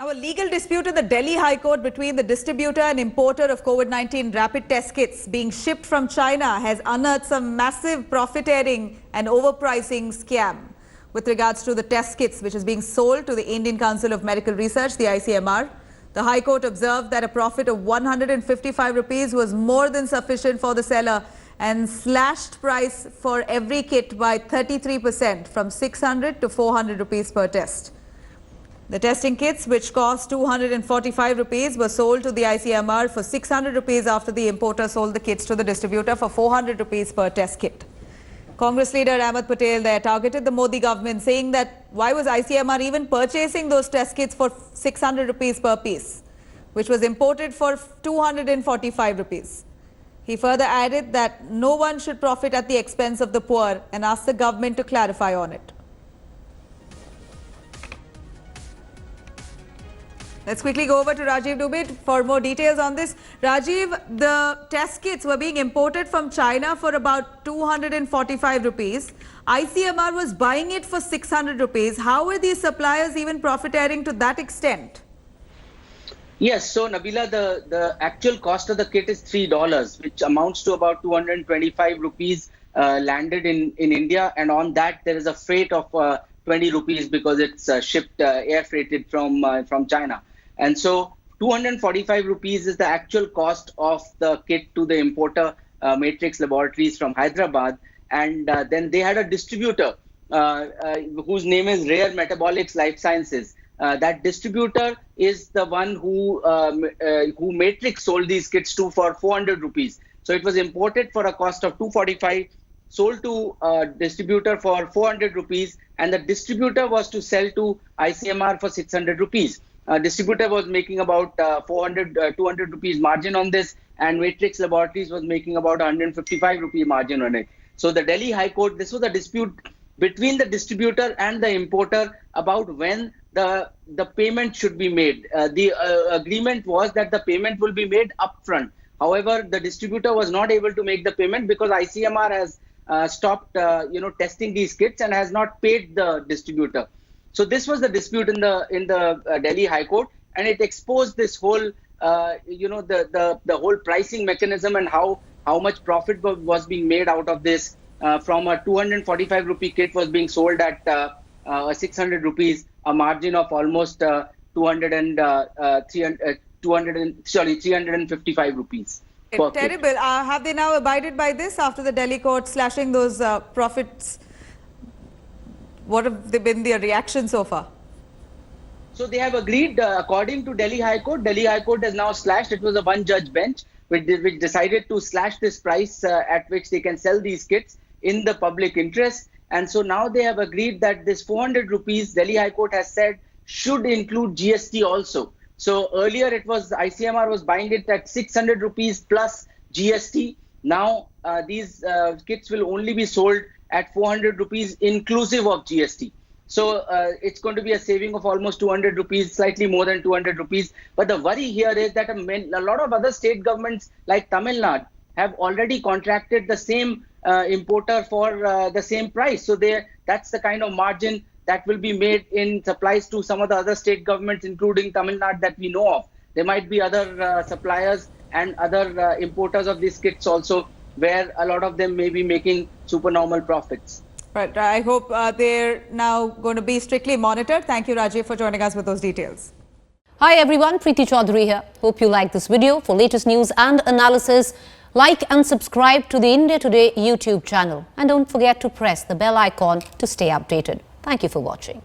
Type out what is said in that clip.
Now, a legal dispute in the Delhi High Court between the distributor and importer of COVID-19 rapid test kits being shipped from China has unearthed some massive profiteering and overpricing scam with regards to the test kits which is being sold to the Indian Council of Medical Research, the ICMR. The High Court observed that a profit of 155 rupees was more than sufficient for the seller and slashed price for every kit by 33% from 600 to 400 rupees per test. The testing kits, which cost 245 rupees, were sold to the ICMR for 600 rupees after the importer sold the kits to the distributor for 400 rupees per test kit. Congress leader Ahmed Patel there targeted the Modi government, saying that why was ICMR even purchasing those test kits for 600 rupees per piece, which was imported for 245 rupees. He further added that no one should profit at the expense of the poor and asked the government to clarify on it. Let's quickly go over to Rajiv Dubey for more details on this. Rajiv, the test kits were being imported from China for about 245 rupees. ICMR was buying it for 600 rupees. How were these suppliers even profiteering to that extent? Yes, so Nabila, the actual cost of the kit is $3, which amounts to about 225 rupees landed in India. And on that, there is a freight of 20 rupees because it's shipped air freighted from China. And so 245 rupees is the actual cost of the kit to the importer, Matrix Laboratories from Hyderabad. And then they had a distributor whose name is Rare Metabolics Life Sciences. That distributor is the one who Matrix sold these kits to for 400 rupees. So it was imported for a cost of 245, sold to a distributor for 400 rupees, and the distributor was to sell to ICMR for 600 rupees. Distributor was making about 200 rupees margin on this, and Matrix Laboratories was making about 155 rupee margin on it. So the Delhi High Court, this was a dispute between the distributor and the importer about when the payment should be made. The agreement was that the payment will be made upfront. However, the distributor was not able to make the payment because ICMR has stopped testing these kits and has not paid the distributor. So this was the dispute in the Delhi High Court, and it exposed this whole the whole pricing mechanism and how much profit was being made out of this. From a 245 rupee kit was being sold at 600 rupees, a margin of almost 355 rupees. Terrible. Have they now abided by this after the Delhi court slashing those profits? What have been their reaction so far? So they have agreed, according to Delhi High Court. Delhi High Court has now slashed. It was a one-judge bench which decided to slash this price at which they can sell these kits in the public interest. And so now they have agreed that this 400 rupees, Delhi High Court has said, should include GST also. So earlier it was ICMR was buying it at 600 rupees plus GST. Now these kits will only be sold at 400 rupees inclusive of GST. So it's going to be a saving of almost 200 rupees, slightly more than 200 rupees. But the worry here is that a lot of other state governments like Tamil Nadu have already contracted the same importer for the same price. So that's the kind of margin that will be made in supplies to some of the other state governments, including Tamil Nadu, that we know of. There might be other suppliers and other importers of these kits also, where a lot of them may be making supernormal profits. Right. I hope they're now going to be strictly monitored. Thank you, Rajiv, for joining us with those details. Hi everyone, Preeti Chaudhary here. Hope you like this video. For latest news and analysis, like and subscribe to the India Today YouTube channel. And don't forget to press the bell icon to stay updated. Thank you for watching.